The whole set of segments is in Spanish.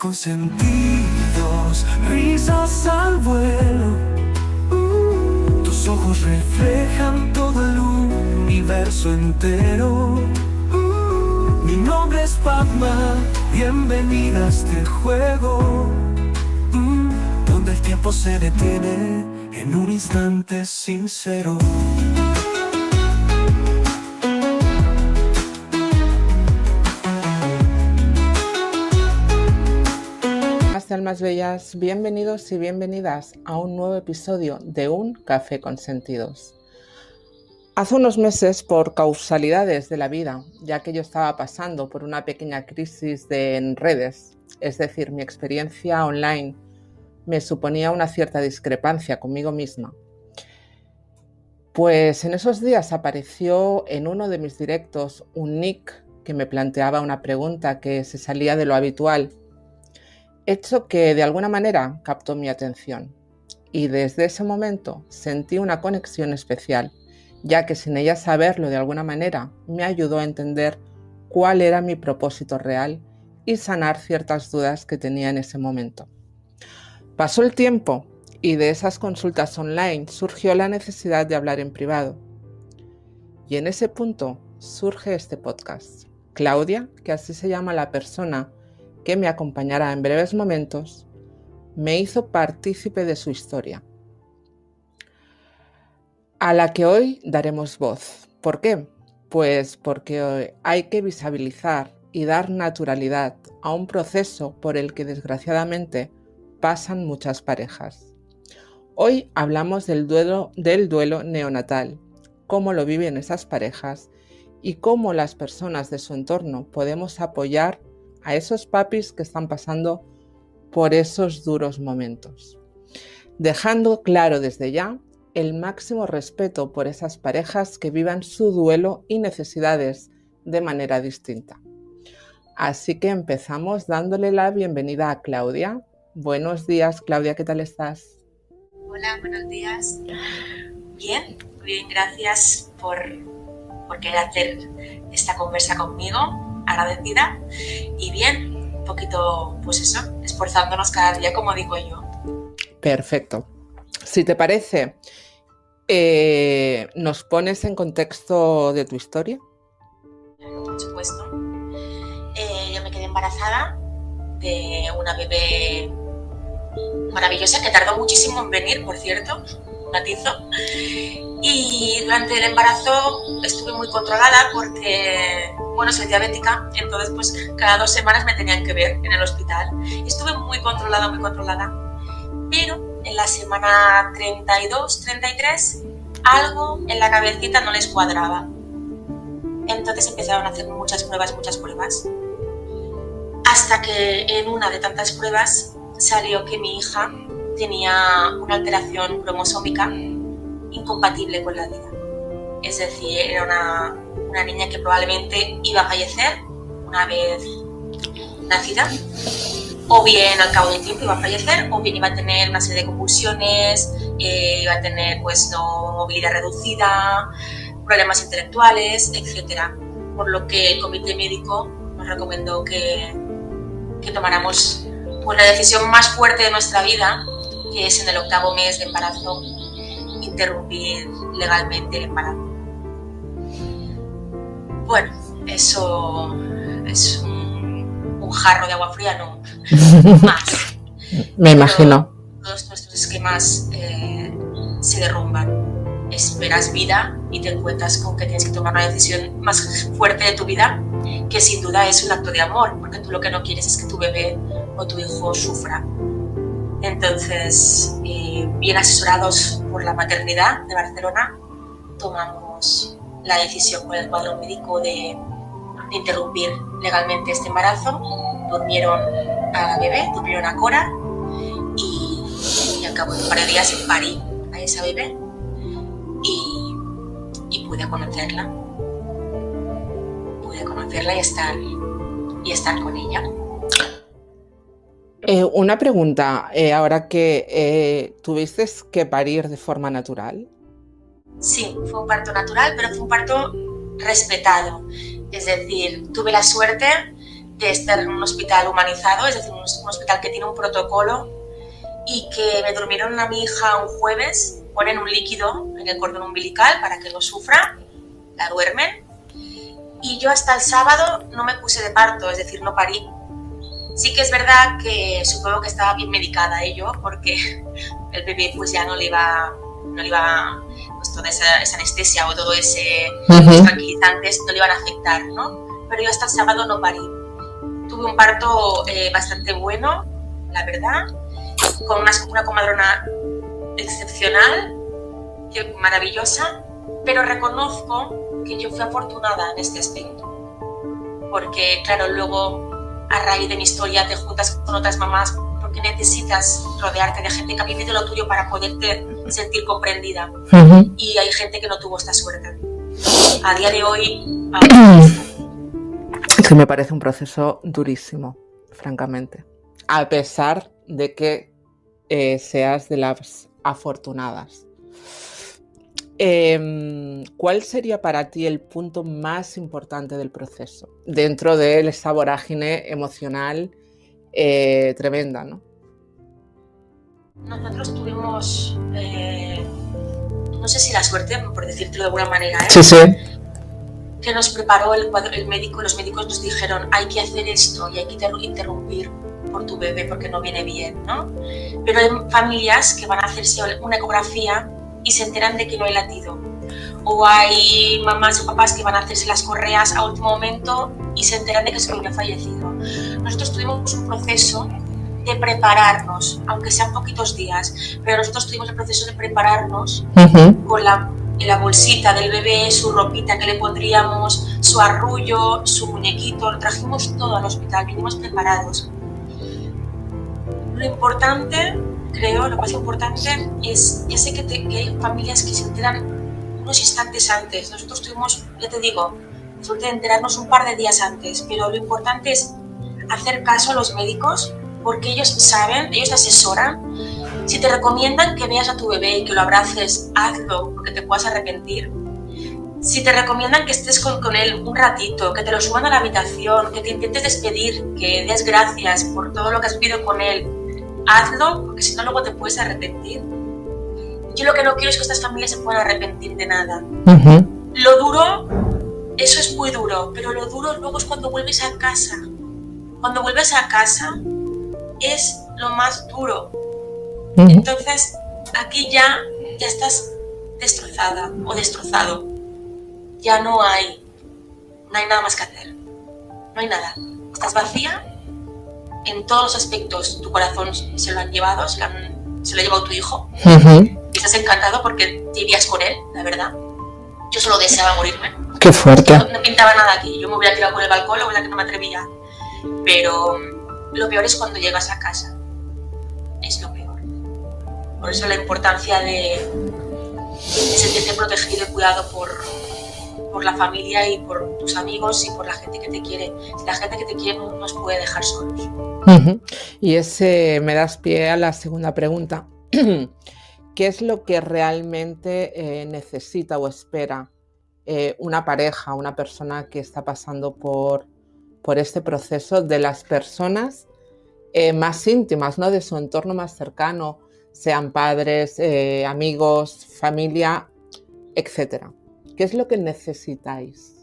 consentidos, risas al vuelo. Tus ojos reflejan todo el universo entero. Mi nombre es Padma, bienvenida a este juego, donde el tiempo se detiene en un instante sincero. Almas bellas, bienvenidos y bienvenidas a un nuevo episodio de Un Café con Sentidos. Hace unos meses, por causalidades de la vida, ya que yo estaba pasando por una pequeña crisis en redes, es decir, mi experiencia online me suponía una cierta discrepancia conmigo misma, pues en esos días apareció en uno de mis directos un nick que me planteaba una pregunta que se salía de lo habitual, hecho que de alguna manera captó mi atención, y desde ese momento sentí una conexión especial, ya que sin ella saberlo de alguna manera me ayudó a entender cuál era mi propósito real y sanar ciertas dudas que tenía en ese momento. Pasó el tiempo y de esas consultas online surgió la necesidad de hablar en privado, y en ese punto surge este podcast. Claudia, que así se llama la persona que me acompañará en breves momentos, me hizo partícipe de su historia, a la que hoy daremos voz. ¿Por qué? Pues porque hoy hay que visibilizar y dar naturalidad a un proceso por el que desgraciadamente pasan muchas parejas. Hoy hablamos del duelo neonatal, cómo lo viven esas parejas y cómo las personas de su entorno podemos apoyar a esos papis que están pasando por esos duros momentos, dejando claro desde ya el máximo respeto por esas parejas que vivan su duelo y necesidades de manera distinta. Así que empezamos dándole la bienvenida a Claudia. Buenos días, Claudia, ¿qué tal estás? Hola, buenos días. Bien, gracias por querer hacer esta conversa conmigo. Agradecida y bien, un poquito, pues eso, esforzándonos cada día, como digo yo. Perfecto. Si te parece, ¿nos pones en contexto de tu historia? Por supuesto. Yo me quedé embarazada de una bebé maravillosa que tardó muchísimo en venir, por cierto, un matizo. Y durante el embarazo estuve muy controlada porque, bueno, soy diabética, entonces pues cada 2 semanas me tenían que ver en el hospital. Y estuve muy controlada, pero en la semana 32, 33, algo en la cabecita no les cuadraba. Entonces empezaron a hacer muchas pruebas, hasta que en una de tantas pruebas salió que mi hija tenía una alteración cromosómica incompatible con la vida. Es decir, era una niña que probablemente iba a fallecer una vez nacida, o bien al cabo del tiempo iba a fallecer, o bien iba a tener una serie de convulsiones, iba a tener pues no movilidad reducida, problemas intelectuales, etc. Por lo que el comité médico nos recomendó que tomáramos pues, la decisión más fuerte de nuestra vida, que es en el 8º mes de embarazo, interrumpir legalmente el embarazo. Bueno, eso es un jarro de agua fría, no más. Me imagino. Todos nuestros esquemas se derrumban. Esperas vida y te encuentras con que tienes que tomar una decisión más fuerte de tu vida, que sin duda es un acto de amor, porque tú lo que no quieres es que tu bebé o tu hijo sufra. Entonces, bien asesorados por la maternidad de Barcelona, tomamos la decisión con el cuadro médico de interrumpir legalmente este embarazo. Durmieron a la bebé, durmieron a Cora y al cabo de un par de días parí a esa bebé y pude conocerla y estar con ella. Una pregunta, ahora que tuviste que parir de forma natural. Sí, fue un parto natural, pero fue un parto respetado. Es decir, tuve la suerte de estar en un hospital humanizado, es decir, un hospital que tiene un protocolo, y que me durmieron a mi hija un jueves, ponen un líquido en el cordón umbilical para que no sufra, la duermen, y yo hasta el sábado no me puse de parto, es decir, no parí. Sí que es verdad que supongo que estaba bien medicada yo, porque el bebé pues ya no le iba pues toda esa anestesia o todo ese tranquilizantes no le iban a afectar, ¿no? Pero yo hasta el sábado no parí. Tuve un parto bastante bueno, la verdad, con una comadrona excepcional, maravillosa, pero reconozco que yo fui afortunada en este aspecto, porque claro, luego a raíz de mi historia te juntas con otras mamás porque necesitas rodearte de gente que ha vivido lo tuyo para poderte sentir comprendida, y hay gente que no tuvo esta suerte. A día de hoy es que me parece un proceso durísimo, francamente, a pesar de que seas de las afortunadas. ¿Cuál sería para ti el punto más importante del proceso dentro de esa vorágine emocional tremenda, ¿no? Nosotros tuvimos, no sé si la suerte, por decírtelo de alguna manera, Sí. que nos preparó el médico. Los médicos nos dijeron: hay que hacer esto y hay que interrumpir por tu bebé porque no viene bien, ¿no? Pero hay familias que van a hacerse una ecografía y se enteran de que no hay latido. O hay mamás o papás que van a hacerse las correas a último momento y se enteran de que su niño ha fallecido. Nosotros tuvimos un proceso de prepararnos, aunque sean poquitos días, pero nosotros tuvimos el proceso de prepararnos con la bolsita del bebé, su ropita que le pondríamos, su arrullo, su muñequito, lo trajimos todo al hospital, vinimos preparados. Lo importante, creo, lo más importante es, ya sé que hay familias que se enteran unos instantes antes. Nosotros tuvimos, ya te digo, suerte de enterarnos un par de días antes, pero lo importante es hacer caso a los médicos, porque ellos saben, ellos te asesoran. Si te recomiendan que veas a tu bebé y que lo abraces, hazlo, porque te puedas arrepentir. Si te recomiendan que estés con él un ratito, que te lo suban a la habitación, que te intentes despedir, que des gracias por todo lo que has vivido con él, hazlo, porque si no luego te puedes arrepentir. Yo lo que no quiero es que estas familias se puedan arrepentir de nada. Lo duro, eso es muy duro, pero lo duro luego es cuando vuelves a casa. Cuando vuelves a casa es lo más duro. Entonces aquí ya estás destrozada o destrozado. Ya no hay nada más que hacer. No hay nada. Estás vacía en todos los aspectos. Tu corazón se lo han llevado, se lo ha llevado tu hijo. Y estás encantado porque te irías con él, la verdad. Yo solo deseaba morirme. Qué fuerte. No pintaba nada aquí. Yo me hubiera tirado por el balcón, la verdad que no me atrevía. Pero lo peor es cuando llegas a casa. Es lo peor. Por eso la importancia de sentirte protegido y cuidado por la familia y por tus amigos y por la gente que te quiere. La gente que te quiere no nos puede dejar solos. Y ese me das pie a la segunda pregunta. ¿Qué es lo que realmente necesita o espera una pareja, una persona que está pasando por este proceso, de las personas más íntimas, ¿no? De su entorno más cercano, sean padres, amigos, familia, etcétera? ¿Qué es lo que necesitáis?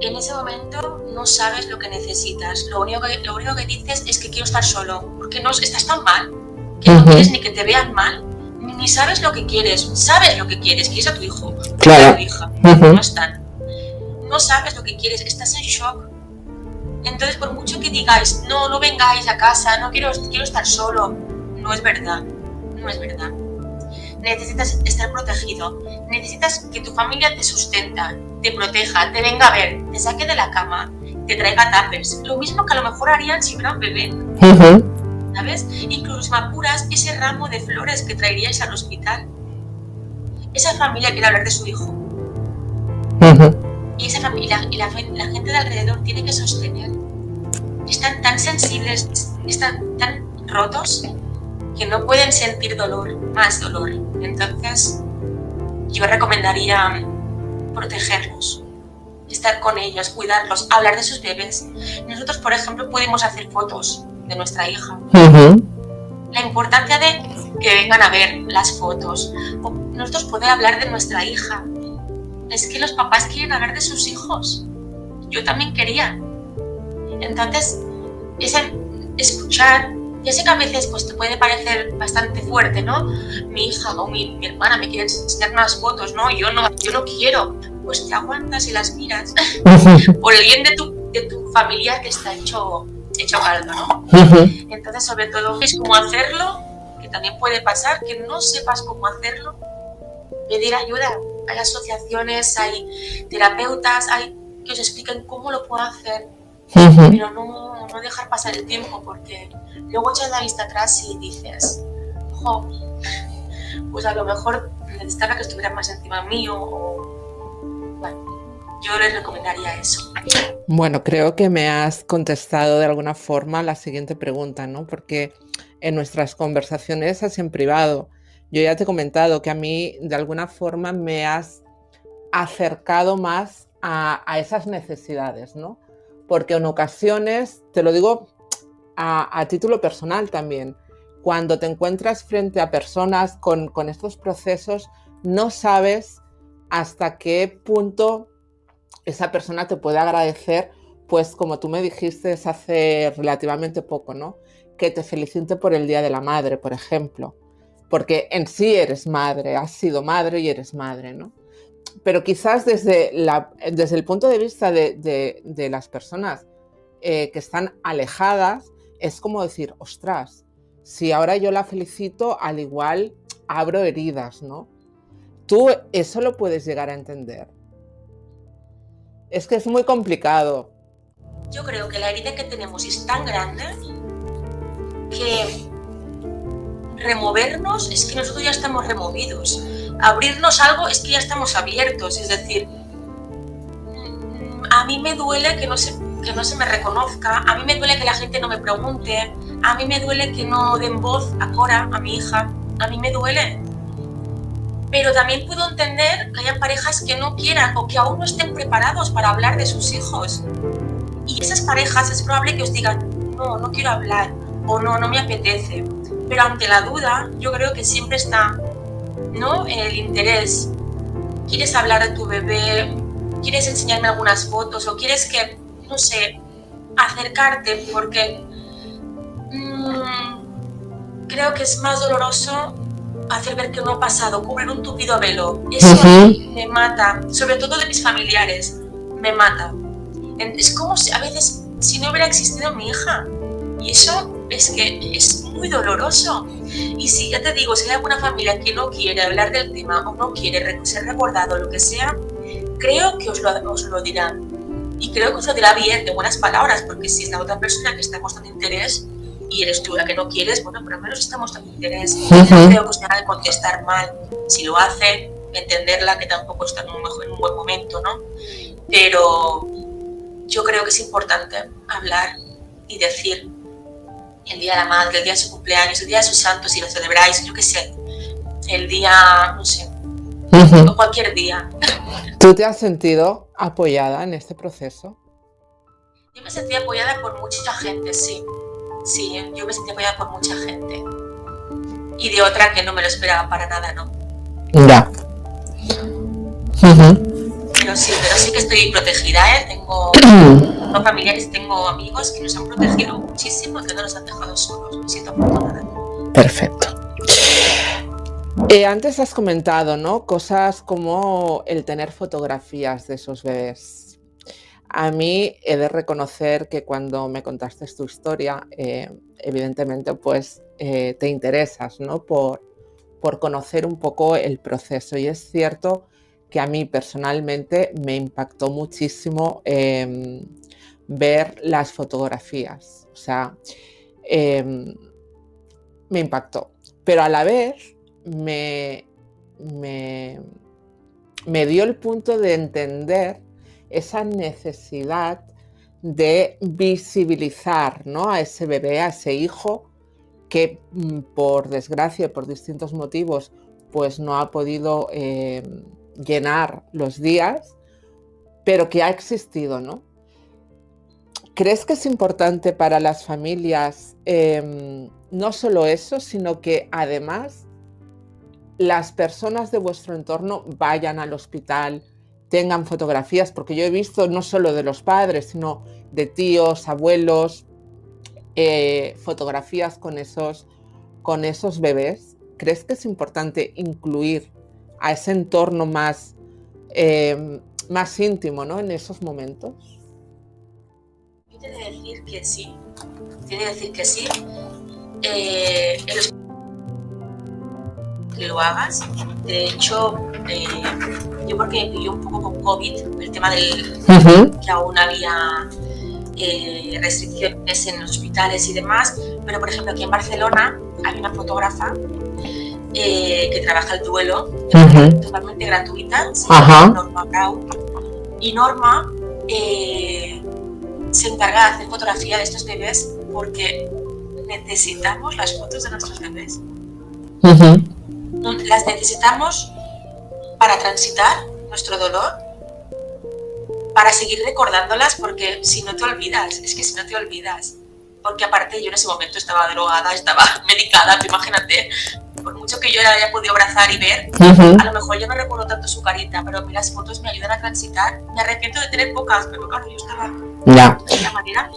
En ese momento no sabes lo que necesitas. Lo único que dices es que quiero estar solo, porque no estás tan mal, que no quieres ni que te vean mal, ni sabes lo que quieres. Sabes lo que quieres a tu hijo, claro. A tu hija, no están. No sabes lo que quieres, estás en shock. Entonces, por mucho que digáis, no vengáis a casa, no quiero estar solo, no es verdad, no es verdad. Necesitas estar protegido, necesitas que tu familia te sustenta, te proteja, te venga a ver, te saque de la cama, te traiga tuppers. Lo mismo que a lo mejor harían si fuera un bebé, ¿sabes? Incluso me apuras ese ramo de flores que traeríais al hospital. Esa familia quiere hablar de su hijo. Y esa familia y la gente de alrededor tiene que sostener. Están tan sensibles, están tan rotos que no pueden sentir dolor, más dolor. Entonces, yo recomendaría protegerlos. estar con ellos, cuidarlos, hablar de sus bebés. Nosotros, por ejemplo, podemos hacer fotos de nuestra hija. La importancia de que vengan a ver las fotos. O nosotros poder hablar de nuestra hija. Es que los papás quieren hablar de sus hijos. Yo también quería. Entonces, escuchar, ya sé que a veces pues, te puede parecer bastante fuerte, ¿no? Mi hija o mi hermana me quiere enseñar unas fotos, ¿no? Yo no quiero. Pues te aguantas y las miras. Por el bien de tu familia que está hecho caldo, ¿no? Entonces, sobre todo, es cómo hacerlo, que también puede pasar, que no sepas cómo hacerlo, pedir ayuda. Hay asociaciones, hay terapeutas, hay que os expliquen cómo lo puedo hacer, pero no dejar pasar el tiempo, porque luego echas la vista atrás y dices, jo, pues a lo mejor necesitaba que estuvieran más encima mío, o bueno, yo les recomendaría eso. Bueno, creo que me has contestado de alguna forma la siguiente pregunta, ¿no? Porque en nuestras conversaciones así en privado, yo ya te he comentado que a mí de alguna forma me has acercado más a esas necesidades, ¿no? Porque en ocasiones, te lo digo a título personal también, cuando te encuentras frente a personas con estos procesos, no sabes hasta qué punto esa persona te puede agradecer, pues como tú me dijiste hace relativamente poco, ¿no? Que te felicite por el Día de la Madre, por ejemplo, porque en sí eres madre, has sido madre y eres madre, ¿no? Pero quizás desde el punto de vista de las personas que están alejadas, es como decir, ostras, si ahora yo la felicito, al igual abro heridas, ¿no? Tú eso lo puedes llegar a entender. Es que es muy complicado. Yo creo que la herida que tenemos es tan grande que removernos es que nosotros ya estamos removidos. Abrirnos algo es que ya estamos abiertos. Es decir, a mí me duele que no se me reconozca, a mí me duele que la gente no me pregunte, a mí me duele que no den voz a Cora, a mi hija, a mí me duele. Pero también puedo entender que hayan parejas que no quieran o que aún no estén preparados para hablar de sus hijos. Y esas parejas es probable que os digan, no quiero hablar, o no me apetece. Pero ante la duda, yo creo que siempre está, ¿no?, el interés. ¿Quieres hablar de tu bebé? ¿Quieres enseñarme algunas fotos? ¿O quieres que, no sé, acercarte? Porque creo que es más doloroso hacer ver que no ha pasado, cubrir un tupido velo. Eso me mata, sobre todo de mis familiares, me mata. Es como si a veces si no hubiera existido mi hija. Y eso es que es muy doloroso. Y si ya te digo, si hay alguna familia que no quiere hablar del tema o no quiere ser recordado, lo que sea, creo que os lo dirán. Y creo que os lo dirá bien, de buenas palabras, porque si es la otra persona que está mostrando interés y eres tú la que no quieres, bueno, por lo menos está mostrando interés. No creo que os tenga que contestar mal. Si lo hace, entenderla, que tampoco está en un buen momento, ¿no? Pero yo creo que es importante hablar y decir el día de la madre, el día de su cumpleaños, el día de sus santos, si lo celebráis, yo qué sé, el día, no sé, o cualquier día. ¿Tú te has sentido apoyada en este proceso? Yo me sentí apoyada por mucha gente, sí. Sí, yo me sentí apoyada por mucha gente. Y de otra que no me lo esperaba para nada, ¿no? Ya. Pero sí que estoy protegida, ¿eh? Tengo familiares, tengo amigos que nos han protegido muchísimo y que no nos han dejado solos. Me siento afortunada. Perfecto. Antes has comentado, ¿no?, cosas como el tener fotografías de esos bebés. A mí he de reconocer que cuando me contaste tu historia, evidentemente pues te interesas, ¿no?, por conocer un poco el proceso. Y es cierto que a mí personalmente me impactó muchísimo ver las fotografías. O sea, me impactó. Pero a la vez me dio el punto de entender esa necesidad de visibilizar, ¿no?, a ese bebé, a ese hijo que por desgracia, por distintos motivos, pues no ha podido llenar los días, pero que ha existido, ¿no? ¿Crees que es importante para las familias no solo eso, sino que además las personas de vuestro entorno vayan al hospital, tengan fotografías? Porque yo he visto no solo de los padres, sino de tíos, abuelos, fotografías con esos bebés. ¿Crees que es importante incluir a ese entorno más íntimo, ¿no?, en esos momentos? Yo te he de decir que sí. Que lo hagas. De hecho, yo porque me pilló un poco con COVID, el tema del que aún había restricciones en los hospitales y demás, pero por ejemplo aquí en Barcelona hay una fotógrafa que trabaja el duelo de manera totalmente gratuita, se llama Norma Brown, y Norma se encarga de hacer fotografía de estos bebés porque necesitamos las fotos de nuestros bebés. Las necesitamos para transitar nuestro dolor, para seguir recordándolas, porque si no te olvidas, porque aparte yo en ese momento estaba drogada, estaba medicada, imagínate, por mucho que yo la haya podido abrazar y ver, a lo mejor yo no recuerdo tanto su carita, pero las fotos me ayudan a transitar. Me arrepiento de tener pocas, pero claro, yo estaba de esta manera.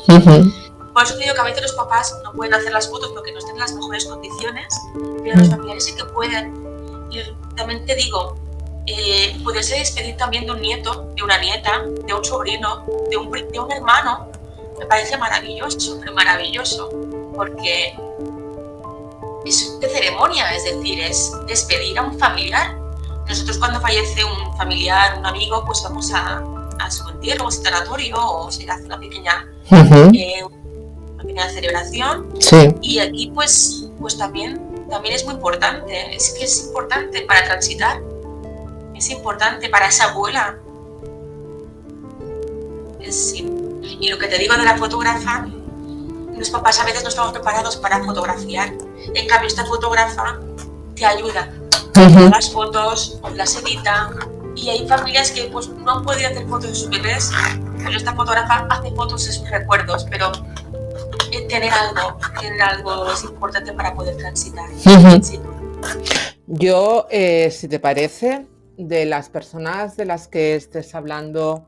Por eso te digo que a veces los papás no pueden hacer las fotos porque no están en las mejores condiciones, pero los familiares sí que pueden. Y también te digo, poderse despedir también de un nieto, de una nieta, de un sobrino, de un hermano, me parece maravilloso, pero maravilloso, porque es de ceremonia, es decir, es despedir a un familiar. Nosotros cuando fallece un familiar, un amigo, pues vamos a su entierro, a su tanatorio, o se hace una pequeña celebración. Sí. Y aquí pues también es muy importante, es que es importante para transitar, es importante para esa abuela. Y lo que te digo de la fotógrafa, los papás a veces no estamos preparados para fotografiar, en cambio esta fotógrafa te ayuda, las fotos, las edita, y hay familias que pues no han podido hacer fotos de sus bebés, pues esta fotógrafa hace fotos de sus recuerdos, pero tener algo es importante para poder transitar. Sí. Yo, si te parece, de las personas de las que estés hablando,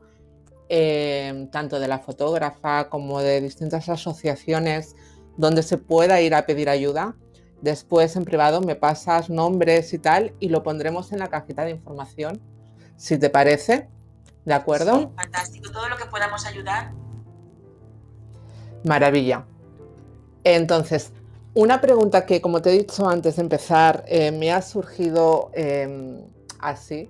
tanto de la fotógrafa como de distintas asociaciones donde se pueda ir a pedir ayuda, después en privado me pasas nombres y tal y lo pondremos en la cajita de información, si te parece, ¿de acuerdo? Sí, fantástico, todo lo que podamos ayudar. Maravilla. Entonces, una pregunta que, como te he dicho antes de empezar, me ha surgido así.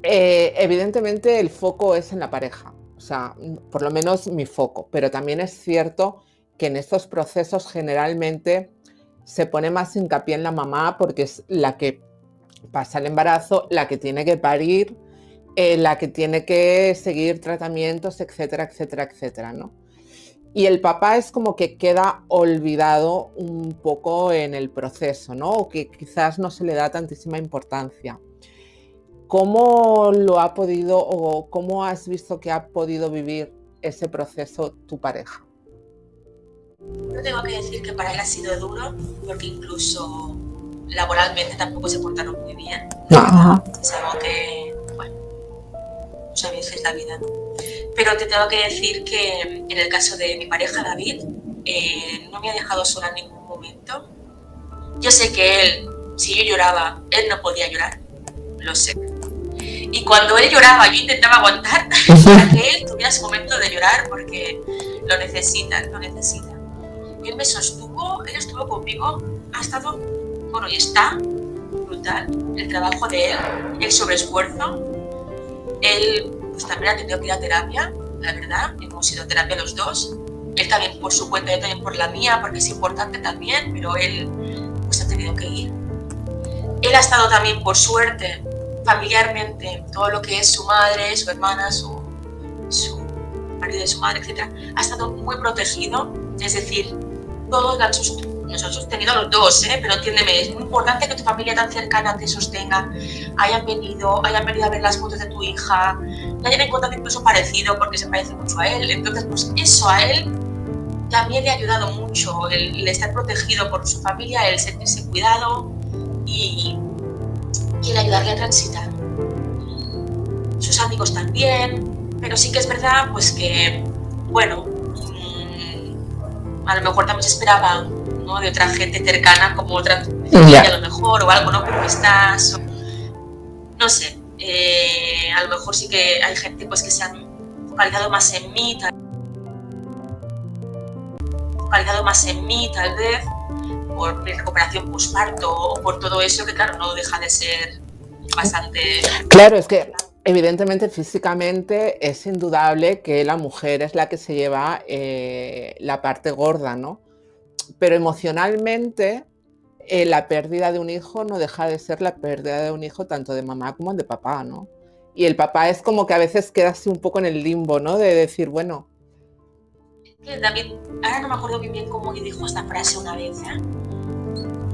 Evidentemente el foco es en la pareja, o sea, por lo menos mi foco, pero también es cierto que en estos procesos generalmente se pone más hincapié en la mamá porque es la que pasa el embarazo, la que tiene que parir, la que tiene que seguir tratamientos, etcétera, etcétera, etcétera, ¿no? Y el papá es como que queda olvidado un poco en el proceso, ¿no? O que quizás no se le da tantísima importancia. ¿Cómo lo ha podido o cómo has visto que ha podido vivir ese proceso tu pareja? Yo tengo que decir que para él ha sido duro, porque incluso laboralmente tampoco se portaron muy bien. Es algo que, bueno, pues a veces es la vida, ¿no? Pero te tengo que decir que en el caso de mi pareja David, no me ha dejado sola en ningún momento. Yo sé que él, si yo lloraba, él no podía llorar, lo sé. Y cuando él lloraba, yo intentaba aguantar para que él tuviera su momento de llorar, porque lo necesita. Él me sostuvo, él estuvo conmigo, ha estado, bueno, y está brutal el trabajo de él, el sobreesfuerzo. Él pues también ha tenido que ir a terapia, la verdad, hemos ido a terapia los dos. Él también por su cuenta, yo también por la mía, porque es importante también, pero él pues ha tenido que ir. Él ha estado también, por suerte, familiarmente, todo lo que es su madre, su hermana, su marido de su madre, etc., ha estado muy protegido, es decir, todos le han nos han sostenido a los dos, pero entiéndeme, es muy importante que tu familia tan cercana te sostenga, hayan venido a ver las fotos de tu hija, le hayan encontrado incluso parecido porque se parece mucho a él. Entonces, pues eso a él también le ha ayudado mucho, el estar protegido por su familia, el sentirse cuidado y el ayudarle a transitar. Sus amigos también, pero sí que es verdad pues que, bueno, a lo mejor también se esperaba, ¿no?, de otra gente cercana, como otra familia a lo mejor, o algo, ¿no?, como estás, no sé, a lo mejor sí que hay gente pues que se han focalizado más en mí, tal vez, por mi recuperación postparto o por todo eso, que claro, no deja de ser bastante... Claro, es que evidentemente físicamente es indudable que la mujer es la que se lleva la parte gorda, ¿no? Pero emocionalmente la pérdida de un hijo no deja de ser la pérdida de un hijo tanto de mamá como de papá, ¿no? Y el papá es como que a veces queda así un poco en el limbo, ¿no? De decir, bueno... David, ahora no me acuerdo muy bien cómo dijo esta frase una vez,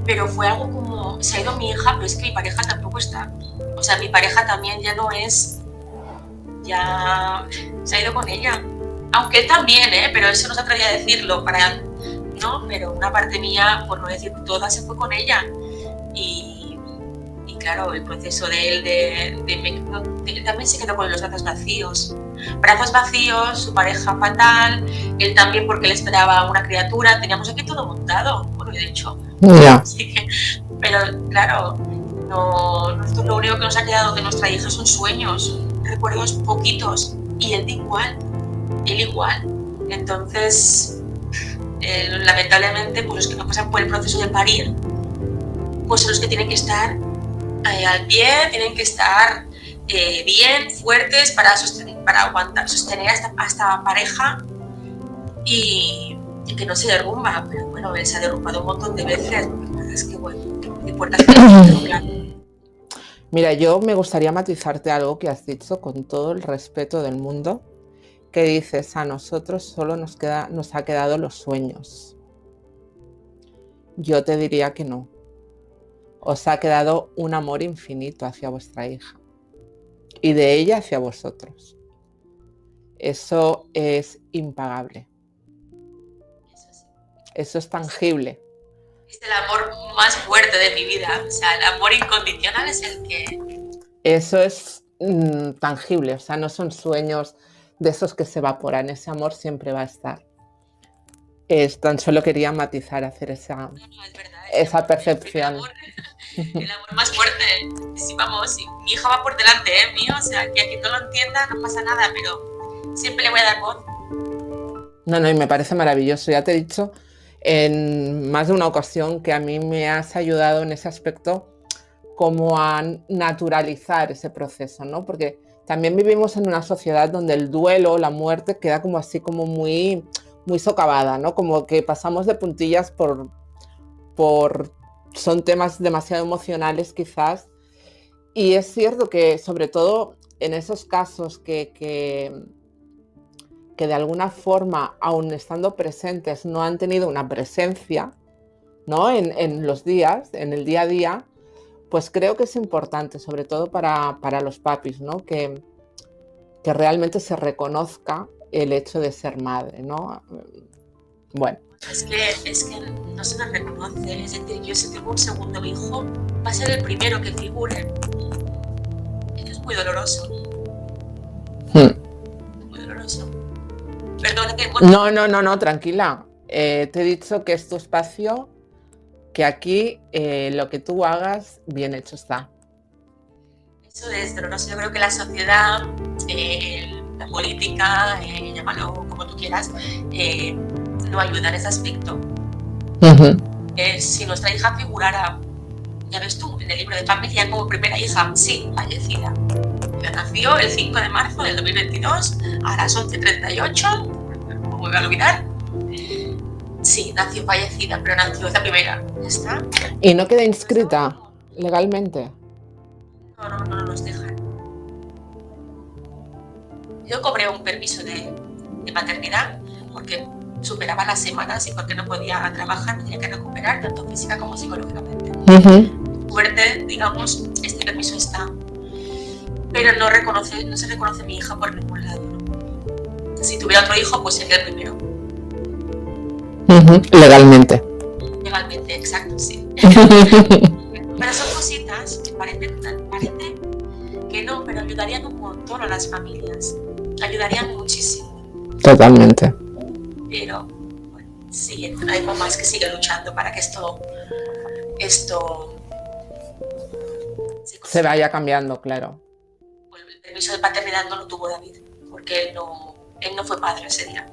pero fue algo como, se ha ido mi hija, pero es que mi pareja tampoco está. O sea, mi pareja también ya no es, ya se ha ido con ella. Aunque él también, pero eso no se atrevía a decirlo, no, pero una parte mía, por no decir toda, se fue con ella. Y claro, el proceso de él también se quedó con los brazos vacíos. Brazos vacíos, su pareja fatal, él también porque él esperaba una criatura, teníamos aquí todo montado, bueno, de hecho. Así que, pero claro, nosotros lo único que nos ha quedado de nuestra hija son sueños, recuerdos poquitos, y él igual. Entonces, lamentablemente, pues los que no pasan por el proceso de parir, pues son los que tienen que estar al pie, tienen que estar bien, fuertes para sostener a esta pareja y que no se derrumba. Pero bueno, él se ha derrumbado un montón de veces. La verdad es que, bueno, de puertas que... Mira, yo me gustaría matizarte algo que has dicho con todo el respeto del mundo, que dices, a nosotros solo nos ha quedado los sueños. Yo te diría que no. Os ha quedado un amor infinito hacia vuestra hija y de ella hacia vosotros. Eso es impagable. Eso es tangible. Es el amor más fuerte de mi vida. O sea, el amor incondicional es el que... Eso es tangible. O sea, no son sueños de esos que se evaporan. Ese amor siempre va a estar. Tan solo quería matizar, hacer esa percepción. El amor más fuerte. Sí, vamos, si mi hija va por delante, mío. O sea, que a quien no lo entienda no pasa nada, pero siempre le voy a dar voz. No, y me parece maravilloso. Ya te he dicho en más de una ocasión que a mí me has ayudado en ese aspecto como a naturalizar ese proceso, ¿no? Porque también vivimos en una sociedad donde el duelo, la muerte, queda como así como muy socavada, ¿no? Como que pasamos de puntillas son temas demasiado emocionales quizás. Y es cierto que sobre todo en esos casos que de alguna forma, aun estando presentes, no han tenido una presencia, ¿no?, en los días, en el día a día, pues creo que es importante, sobre todo para los papis, ¿no?, que realmente se reconozca el hecho de ser madre, ¿no? Bueno. Es que no se nos reconoce. Es decir, yo si tengo un segundo hijo, va a ser el primero que figure. Esto es muy doloroso. Muy doloroso. Perdona que... No, tranquila. Te he dicho que es tu espacio, que aquí lo que tú hagas, bien hecho está. Eso es doloroso. Yo creo que la sociedad, la política, llámalo como tú quieras, no ayuda en ese aspecto. Si nuestra hija figurara, ya ves tú, en el libro de familia como primera hija, sí, fallecida. Ya nació el 5 de marzo del 2022 a las 11:38, ¿cómo me voy a olvidar? Sí, nació fallecida, pero nació la primera, ya está. ¿Y no queda inscrita legalmente? No nos dejan. Yo cobré un permiso de maternidad porque superaba las semanas y porque no podía trabajar, me tenía que recuperar tanto física como psicológicamente. Fuerte, digamos, este permiso está, pero no se reconoce mi hija por ningún lado, ¿no? Si tuviera otro hijo, pues sería el primero. Legalmente. Legalmente, exacto, sí. Pero son cositas que parece que no, pero ayudarían un montón a las familias. Ayudarían muchísimo. Totalmente. Pero, bueno, sí, hay mamás que siguen luchando para que esto se vaya cambiando, claro. El permiso de paternidad no lo tuvo David, porque él no fue padre ese día.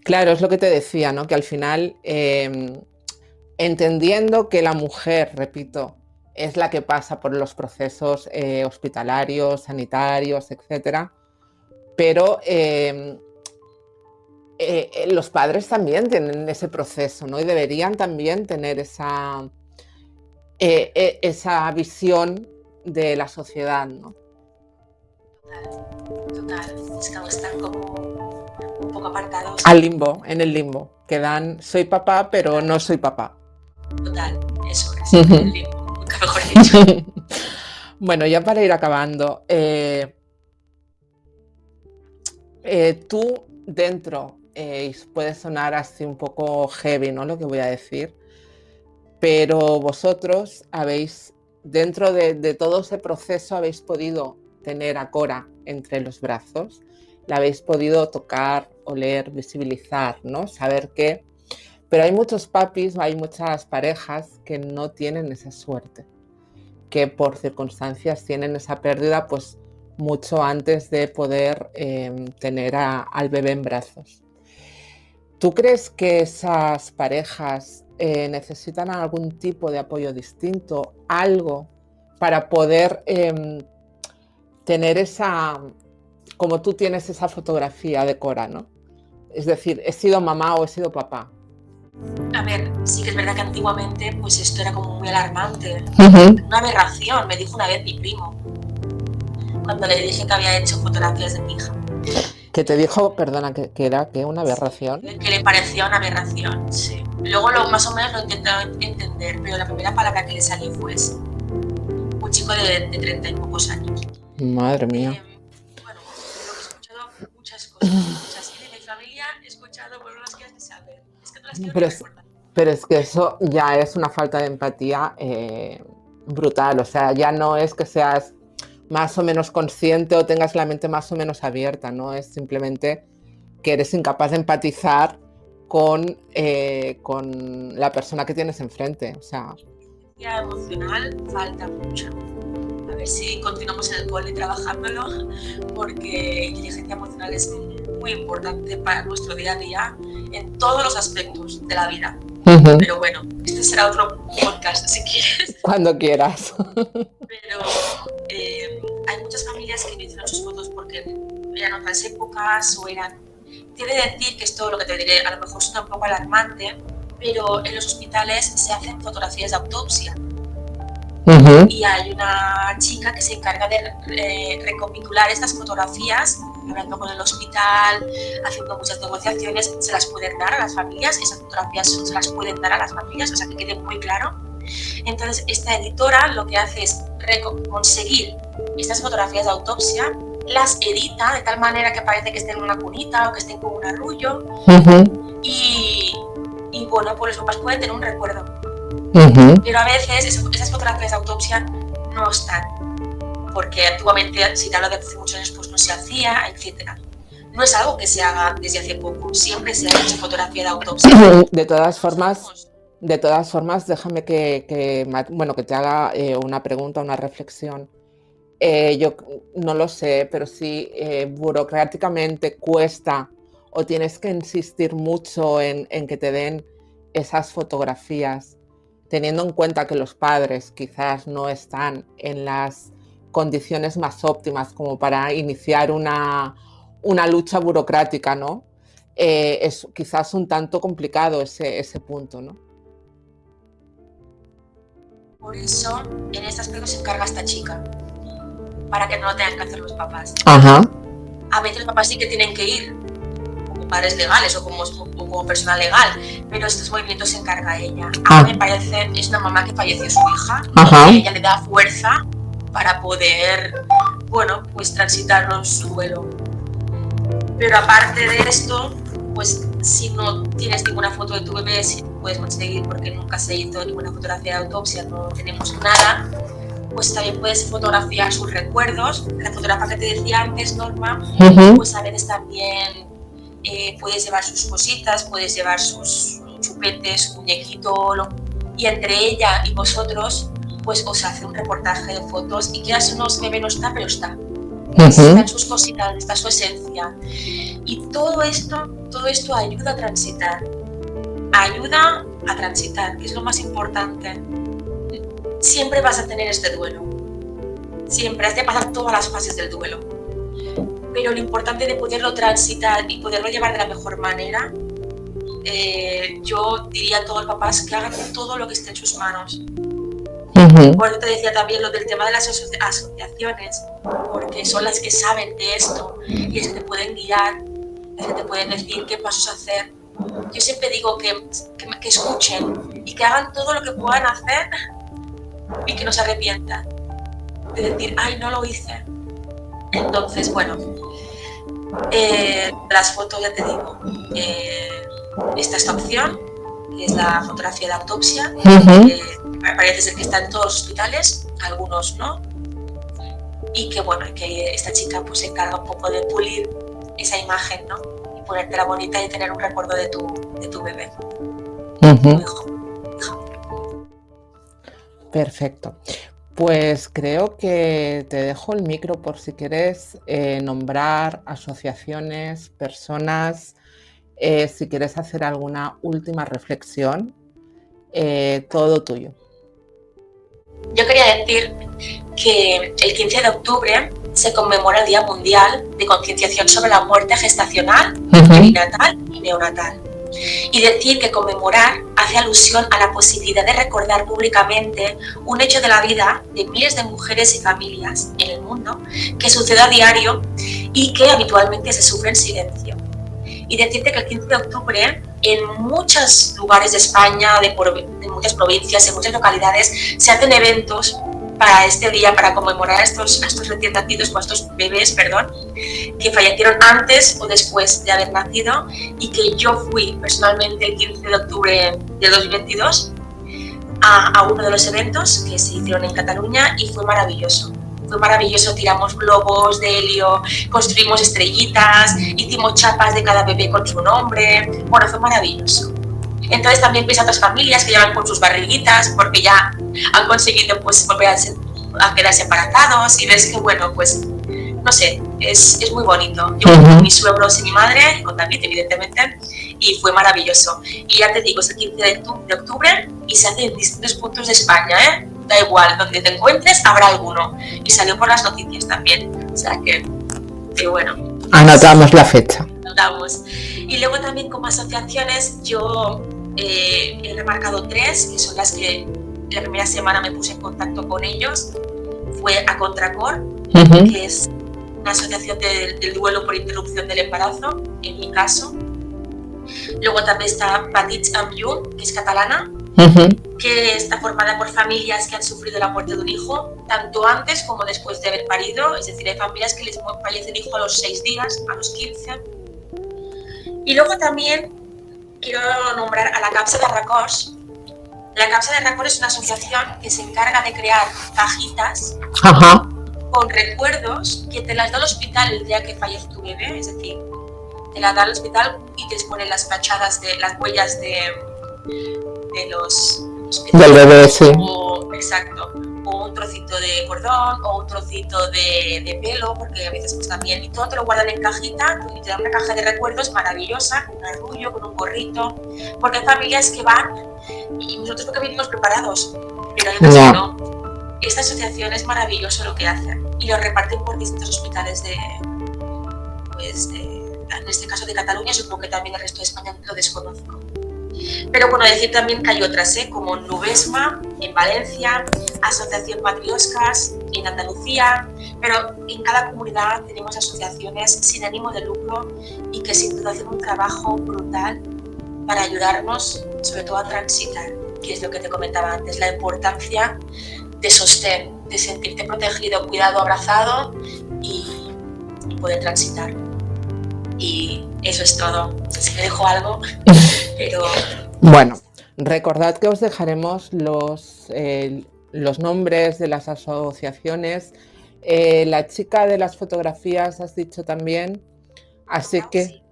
Claro, es lo que te decía, ¿no? Que al final, entendiendo que la mujer, repito, es la que pasa por los procesos hospitalarios, sanitarios, etcétera, pero los padres también tienen ese proceso, ¿no? Y deberían también tener esa visión de la sociedad, ¿no? Total. Es que están como un poco apartados. Al limbo, en el limbo. Quedan, soy papá, pero no soy papá. Total, eso es, en el limbo, nunca mejor dicho. Bueno, ya para ir acabando, tú dentro, puede sonar así un poco heavy, ¿no? Lo que voy a decir, pero vosotros habéis, dentro de todo ese proceso, habéis podido tener a Cora entre los brazos, la habéis podido tocar, oler, visibilizar, ¿no? Saber qué. Pero hay muchos papis, hay muchas parejas que no tienen esa suerte, que por circunstancias tienen esa pérdida pues mucho antes de poder tener al bebé en brazos. ¿Tú crees que esas parejas necesitan algún tipo de apoyo distinto, algo para poder tener esa, como tú tienes esa fotografía de Cora, ¿no? Es decir, ¿he sido mamá o he sido papá? A ver, sí que es verdad que antiguamente pues esto era como muy alarmante. Una aberración, me dijo una vez mi primo, cuando le dije que había hecho fotografías de mi hija. ¿Que te dijo, perdona, que era que una aberración? Que le parecía una aberración, sí. Luego más o menos lo intentaba entender, pero la primera palabra que le salió fue eso. Un chico de 30 y pocos años. Madre mía. Bueno, creo que he escuchado muchas cosas. Muchas. Y de mi familia he escuchado, pero no las quieres ni saber. Es que no las quiero ni recordar. Pero es que eso ya es una falta de empatía brutal. O sea, ya no es que seas más o menos consciente o tengas la mente más o menos abierta, ¿no? Es simplemente que eres incapaz de empatizar con la persona que tienes enfrente. O sea, inteligencia emocional falta mucho. A ver si continuamos en el cole trabajándolo, porque inteligencia emocional es muy importante para nuestro día a día en todos los aspectos de la vida. Pero bueno, este será otro podcast si quieres. Cuando quieras. Pero hay muchas familias que no hicieron sus fotos porque eran otras épocas o eran... Quiere decir que esto, lo que te diré, a lo mejor suena un poco alarmante, pero en los hospitales se hacen fotografías de autopsia. Y hay una chica que se encarga de recapitular estas fotografías, hablando con el hospital, haciendo muchas negociaciones, se las pueden dar a las familias, esas fotografías se las pueden dar a las familias, o sea que quede muy claro. Entonces esta editora lo que hace es conseguir estas fotografías de autopsia, las edita de tal manera que parece que estén en una cunita o que estén con un arrullo, y bueno, pues los papás pueden tener un recuerdo. Pero a veces esas fotografías de autopsia no están, porque antiguamente, si te hablo de hace muchos años, pues no se hacía, etc. No es algo que se haga desde hace poco, siempre se ha hecho fotografía de autopsia. De todas formas, déjame que te haga una pregunta, una reflexión. Yo no lo sé, pero sí burocráticamente cuesta o tienes que insistir mucho en que te den esas fotografías, teniendo en cuenta que los padres quizás no están en las condiciones más óptimas como para iniciar una lucha burocrática, ¿no? Es quizás un tanto complicado ese punto, ¿no? Por eso, en este aspecto se encarga esta chica, para que no lo tengan que hacer los papás. Ajá. A veces los papás sí que tienen que ir, como padres legales o como persona legal, pero estos movimientos se encarga ella. A mí me parece, es una mamá que falleció su hija, y ella le da fuerza para poder, bueno, pues transitar su duelo. Pero aparte de esto, pues si no tienes ninguna foto de tu bebé, si no puedes conseguir porque nunca se hizo ninguna fotografía de autopsia, no tenemos nada, pues también puedes fotografiar sus recuerdos. La fotógrafa que te decía antes, Norma, pues a veces también puedes llevar sus cositas, puedes llevar sus chupetes, su muñequito, y entre ella y vosotros, pues os hace un reportaje de fotos y quieras o no, se ve, no está, pero está. Están sus cositas, está su esencia. Y todo esto ayuda a transitar. Ayuda a transitar, que es lo más importante. Siempre vas a tener este duelo. Siempre has de pasar todas las fases del duelo. Pero lo importante de poderlo transitar y poderlo llevar de la mejor manera, yo diría a todos los papás que hagan todo lo que esté en sus manos. Por eso te decía también lo del tema de las asociaciones, porque son las que saben de esto y es que te pueden guiar, es que te pueden decir qué pasos hacer. Yo siempre digo que escuchen y que hagan todo lo que puedan hacer y que no se arrepientan de decir, ay, no lo hice. Entonces, bueno, las fotos, ya te digo, esta opción, que es la fotografía de autopsia, parece ser que está en todos los hospitales, algunos no, y que bueno, que esta chica pues se encarga un poco de pulir esa imagen, ¿no? Y ponértela bonita y tener un recuerdo de tu bebé, tu hijo. Perfecto. Pues creo que te dejo el micro por si quieres nombrar asociaciones, personas, si quieres hacer alguna última reflexión, todo tuyo. Yo quería decir que el 15 de octubre se conmemora el Día Mundial de Concienciación sobre la Muerte Gestacional, Perinatal y Neonatal. Y decir que conmemorar hace alusión a la posibilidad de recordar públicamente un hecho de la vida de miles de mujeres y familias en el mundo que sucede a diario y que habitualmente se sufre en silencio. Y decirte que el 15 de octubre en muchos lugares de España, de muchas provincias, en muchas localidades, se hacen eventos para este día, para conmemorar a estos recién nacidos, o a estos bebés, perdón, que fallecieron antes o después de haber nacido, y que yo fui personalmente el 15 de octubre de 2022 a uno de los eventos que se hicieron en Cataluña y fue maravilloso. Fue maravilloso, tiramos globos de helio, construimos estrellitas, hicimos chapas de cada bebé con su nombre, bueno, fue maravilloso. Entonces también ves a otras familias que llevan con sus barriguitas porque ya han conseguido pues volver a quedarse embarazados y ves que bueno, pues no sé, es muy bonito. Yo con mis suegros y mi madre, y con David evidentemente, y fue maravilloso. Y ya te digo, es el 15 de octubre y se hace en distintos puntos de España, ¿eh? Da igual, donde te encuentres habrá alguno. Y salió por las noticias también, o sea que bueno. Anotamos la fecha. Anotamos. Y luego también como asociaciones yo he remarcado 3, que son las que la primera semana me puse en contacto con ellos. Fue a Contracor, que es una asociación del duelo por interrupción del embarazo, en mi caso. Luego también está Petits amb Llum, que es catalana, que está formada por familias que han sufrido la muerte de un hijo, tanto antes como después de haber parido, es decir, hay familias que les fallece el hijo a los 6 días, a los 15. Y luego también quiero nombrar a la Capsa de Racós. La Capsa de Racós es una asociación que se encarga de crear cajitas con recuerdos que te las da el hospital el día que fallece tu bebé, es decir, te las da el hospital y te ponen las fachadas de las huellas de los del bebé, sí. Exacto, o un trocito de cordón o un trocito de pelo, porque a veces pues también, y todo te lo guardan en cajita y te dan una caja de recuerdos maravillosa, con un arrullo, con un gorrito, porque hay familias que van y nosotros porque venimos preparados, pero hay otras que no. Esta asociación es maravilloso lo que hace y lo reparten por distintos hospitales en este caso de Cataluña, supongo que también el resto de España lo desconozco. Pero bueno, decir también que hay otras, como Nubesma en Valencia, Asociación Matrioscas en Andalucía, pero en cada comunidad tenemos asociaciones sin ánimo de lucro y que sin duda hacen un trabajo brutal para ayudarnos, sobre todo a transitar, que es lo que te comentaba antes, la importancia de sostén, de sentirte protegido, cuidado, abrazado y poder transitar. Y eso es todo. No sé si me dejo algo, pero... Bueno, recordad que os dejaremos los nombres de las asociaciones. La chica de las fotografías has dicho también, así que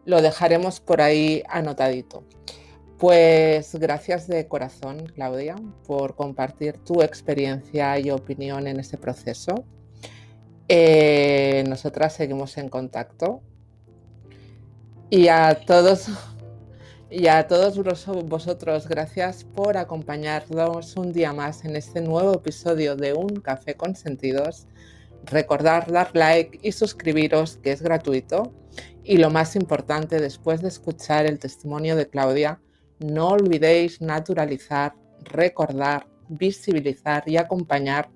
lo dejaremos por ahí anotadito. Pues gracias de corazón, Claudia, por compartir tu experiencia y opinión en este proceso. Nosotras seguimos en contacto. Y a todos vosotros, gracias por acompañarnos un día más en este nuevo episodio de Un Café con Sentidos. Recordad dar like y suscribiros, que es gratuito. Y lo más importante, después de escuchar el testimonio de Claudia, no olvidéis naturalizar, recordar, visibilizar y acompañar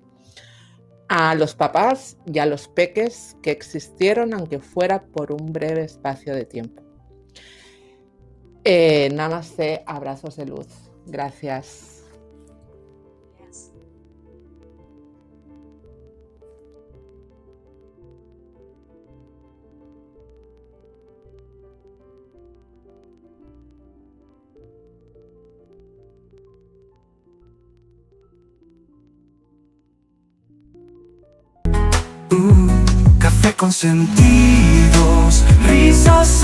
a los papás y a los peques que existieron, aunque fuera por un breve espacio de tiempo. Namaste, abrazos de luz. Gracias. Café con sentidos, risas.